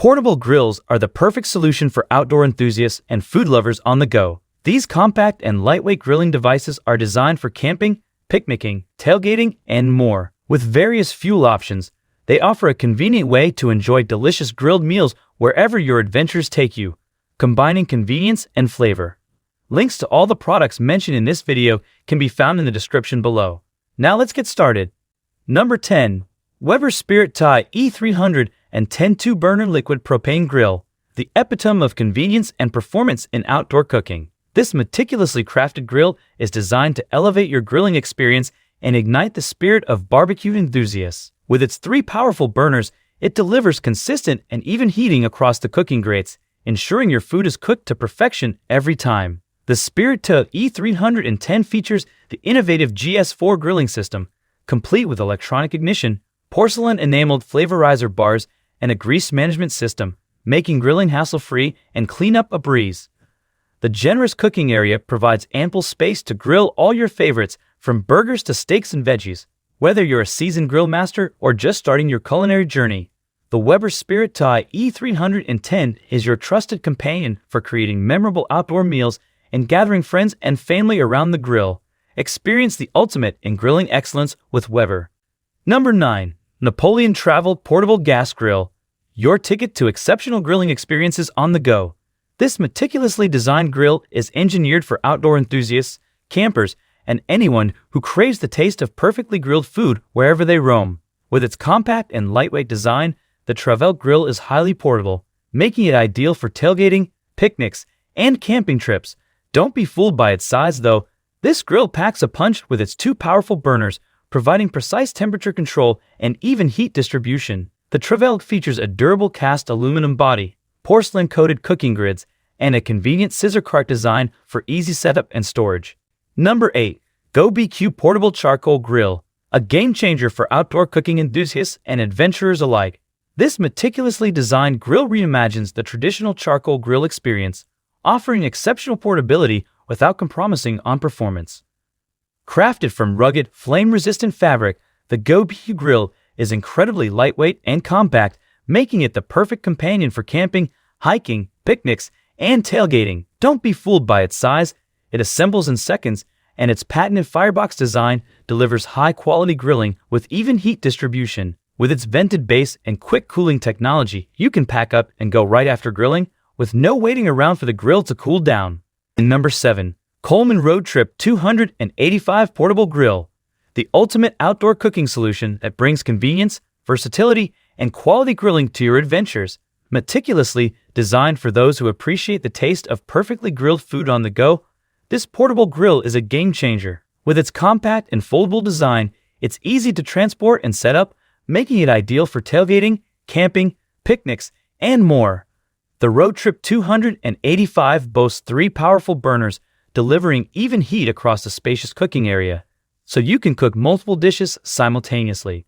Portable grills are the perfect solution for outdoor enthusiasts and food lovers on the go. These compact and lightweight grilling devices are designed for camping, picnicking, tailgating, and more. With various fuel options, they offer a convenient way to enjoy delicious grilled meals wherever your adventures take you, combining convenience and flavor. Links to all the products mentioned in this video can be found in the description below. Now let's get started. Number 10. Weber Spirit Thai E310 2-burner liquid propane grill, the epitome of convenience and performance in outdoor cooking. This meticulously crafted grill is designed to elevate your grilling experience and ignite the spirit of barbecue enthusiasts. With its 3 powerful burners, it delivers consistent and even heating across the cooking grates, ensuring your food is cooked to perfection every time. The Spirit Thai E310 features the innovative GS4 grilling system, complete with electronic ignition, porcelain-enameled flavorizer bars, and a grease management system, making grilling hassle-free and cleanup a breeze. The generous cooking area provides ample space to grill all your favorites, from burgers to steaks and veggies. Whether you're a seasoned grill master or just starting your culinary journey, the Weber Spirit Thai E310 is your trusted companion for creating memorable outdoor meals and gathering friends and family around the grill. Experience the ultimate in grilling excellence with Weber. Number 9. Napoleon Travel Portable Gas Grill, your ticket to exceptional grilling experiences on the go. This meticulously designed grill is engineered for outdoor enthusiasts, campers, and anyone who craves the taste of perfectly grilled food wherever they roam. With its compact and lightweight design, the TravelQ grill is highly portable, making it ideal for tailgating, picnics, and camping trips. Don't be fooled by its size though. This grill packs a punch with its 2 powerful burners, providing precise temperature control and even heat distribution. The TravelQ features a durable cast aluminum body, porcelain-coated cooking grids, and a convenient scissor cart design for easy setup and storage. Number 8. GoBQ Portable Charcoal Grill, a game-changer for outdoor cooking enthusiasts and adventurers alike. This meticulously designed grill reimagines the traditional charcoal grill experience, offering exceptional portability without compromising on performance. Crafted from rugged, flame-resistant fabric, the GoBQ grill is incredibly lightweight and compact, making it the perfect companion for camping, hiking, picnics, and tailgating. Don't be fooled by its size. It assembles in seconds, and its patented firebox design delivers high-quality grilling with even heat distribution. With its vented base and quick cooling technology, you can pack up and go right after grilling, with no waiting around for the grill to cool down. And number 7. Coleman RoadTrip 285 Portable Grill, the ultimate outdoor cooking solution that brings convenience, versatility, and quality grilling to your adventures. Meticulously designed for those who appreciate the taste of perfectly grilled food on the go, this portable grill is a game-changer. With its compact and foldable design, it's easy to transport and set up, making it ideal for tailgating, camping, picnics, and more. The RoadTrip 285 boasts 3 powerful burners, delivering even heat across the spacious cooking area, so you can cook multiple dishes simultaneously.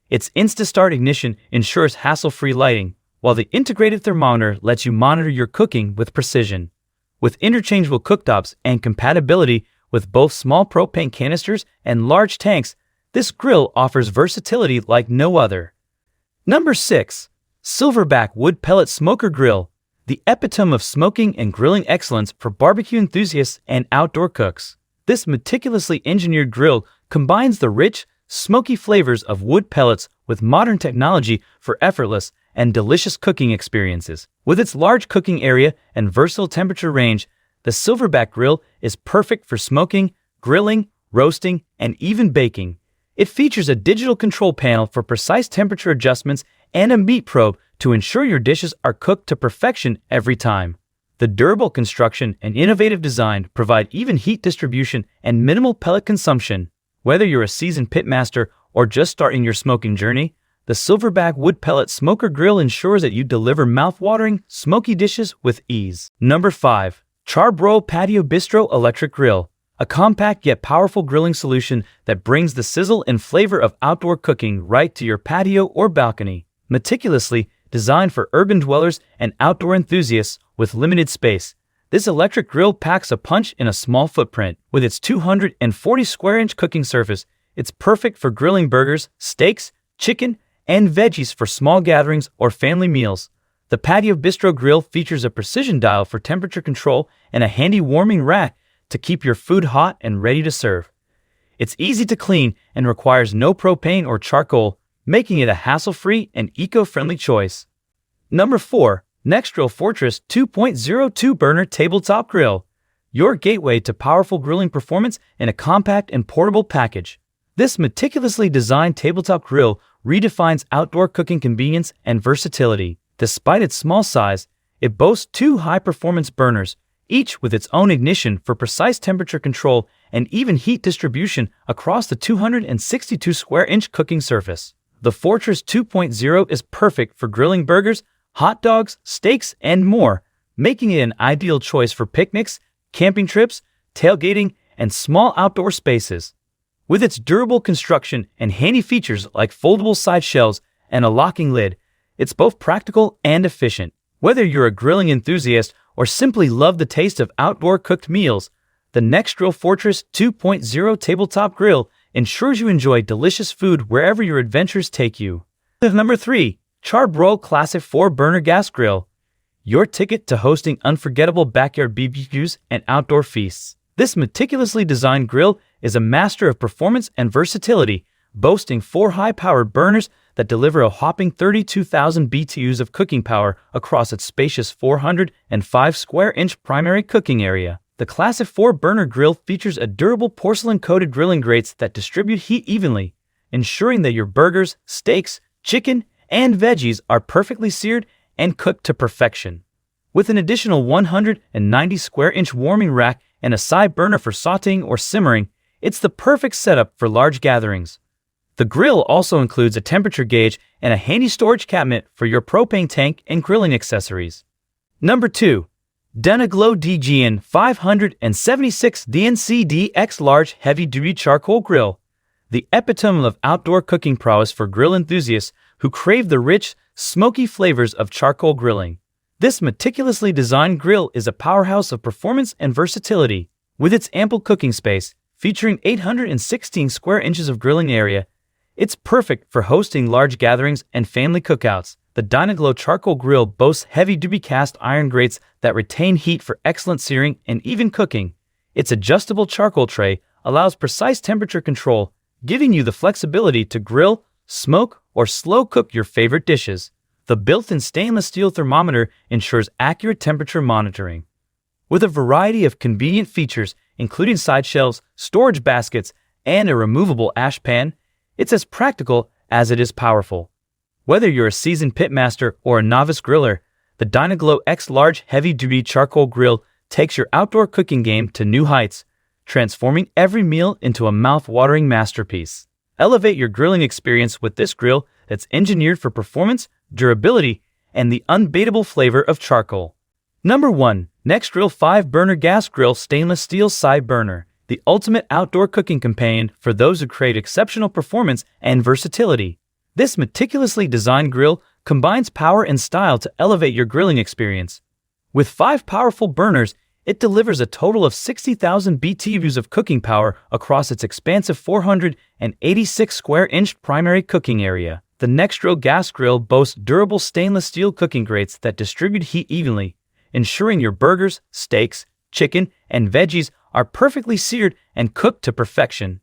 Its Insta-Start ignition ensures hassle-free lighting, while the integrated thermometer lets you monitor your cooking with precision. With interchangeable cooktops and compatibility with both small propane canisters and large tanks, this grill offers versatility like no other. Number 6. Silverbac Wood Pellet Smoker Grill, the epitome of smoking and grilling excellence for barbecue enthusiasts and outdoor cooks. This meticulously engineered grill combines the rich, smoky flavors of wood pellets with modern technology for effortless and delicious cooking experiences. With its large cooking area and versatile temperature range, the Silverbac grill is perfect for smoking, grilling, roasting, and even baking. It features a digital control panel for precise temperature adjustments and a meat probe to ensure your dishes are cooked to perfection every time. The durable construction and innovative design provide even heat distribution and minimal pellet consumption. Whether you're a seasoned pitmaster or just starting your smoking journey, the Silverbac Wood Pellet Smoker Grill ensures that you deliver mouth-watering, smoky dishes with ease. Number 5. Char-Broil Patio Bistro Electric Grill, a compact yet powerful grilling solution that brings the sizzle and flavor of outdoor cooking right to your patio or balcony. Meticulously designed for urban dwellers and outdoor enthusiasts with limited space, this electric grill packs a punch in a small footprint. With its 240 square-inch cooking surface, it's perfect for grilling burgers, steaks, chicken, and veggies for small gatherings or family meals. The Patio Bistro grill features a precision dial for temperature control and a handy warming rack to keep your food hot and ready to serve. It's easy to clean and requires no propane or charcoal, making it a hassle-free and eco-friendly choice. Number 4. Nexgrill Fortress 2.02 Burner Tabletop Grill. Your gateway to powerful grilling performance in a compact and portable package. This meticulously designed tabletop grill redefines outdoor cooking convenience and versatility. Despite its small size, it boasts 2 high-performance burners, each with its own ignition for precise temperature control and even heat distribution across the 262 square inch cooking surface. The Fortress 2.0 is perfect for grilling burgers, hot dogs, steaks, and more, making it an ideal choice for picnics, camping trips, tailgating, and small outdoor spaces. With its durable construction and handy features like foldable side shelves and a locking lid, it's both practical and efficient. Whether you're a grilling enthusiast or simply love the taste of outdoor cooked meals, the Nexgrill Fortress 2.0 Tabletop Grill ensures you enjoy delicious food wherever your adventures take you. Number 3. Char-Broil Classic 4-Burner Gas Grill. Your ticket to hosting unforgettable backyard BBQs and outdoor feasts. This meticulously designed grill is a master of performance and versatility, boasting 4 high-powered burners that deliver a whopping 32,000 BTUs of cooking power across its spacious 405 square inch primary cooking area. The Classic 4-Burner Grill features a durable porcelain-coated grilling grates that distribute heat evenly, ensuring that your burgers, steaks, chicken, and veggies are perfectly seared and cooked to perfection. With an additional 190 square inch warming rack and a side burner for sautéing or simmering, it's the perfect setup for large gatherings. The grill also includes a temperature gauge and a handy storage cabinet for your propane tank and grilling accessories. Number 2. Dyna-Glo DGN 576 DNCDX Large Heavy Duty Charcoal Grill. The epitome of outdoor cooking prowess for grill enthusiasts who crave the rich, smoky flavors of charcoal grilling. This meticulously designed grill is a powerhouse of performance and versatility. With its ample cooking space, featuring 816 square inches of grilling area, it's perfect for hosting large gatherings and family cookouts. The Dyna-Glo charcoal grill boasts heavy-duty cast iron grates that retain heat for excellent searing and even cooking. Its adjustable charcoal tray allows precise temperature control, giving you the flexibility to grill, smoke, or slow cook your favorite dishes. The built-in stainless steel thermometer ensures accurate temperature monitoring. With a variety of convenient features, including side shelves, storage baskets, and a removable ash pan, it's as practical as it is powerful. Whether you're a seasoned pitmaster or a novice griller, the Dyna-Glo X Large Heavy-Duty Charcoal Grill takes your outdoor cooking game to new heights, transforming every meal into a mouth-watering masterpiece. Elevate your grilling experience with this grill that's engineered for performance, durability, and the unbeatable flavor of charcoal. Number 1. Nexgrill 5-Burner Gas Grill Stainless Steel Side Burner. The ultimate outdoor cooking companion for those who crave exceptional performance and versatility. This meticulously designed grill combines power and style to elevate your grilling experience. With 5 powerful burners, it delivers a total of 60,000 BTUs of cooking power across its expansive 486 square inch primary cooking area. The Nexgrill gas grill boasts durable stainless steel cooking grates that distribute heat evenly, ensuring your burgers, steaks, chicken, and veggies are perfectly seared and cooked to perfection.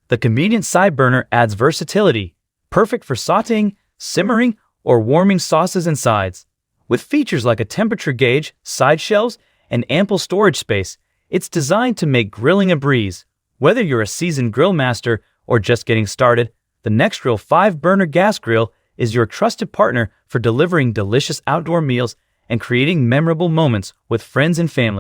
The convenient side burner adds versatility, perfect for sautéing, simmering, or warming sauces and sides. With features like a temperature gauge, side shelves, and ample storage space, it's designed to make grilling a breeze. Whether you're a seasoned grill master or just getting started, the Nexgrill 5-Burner Gas Grill is your trusted partner for delivering delicious outdoor meals and creating memorable moments with friends and family.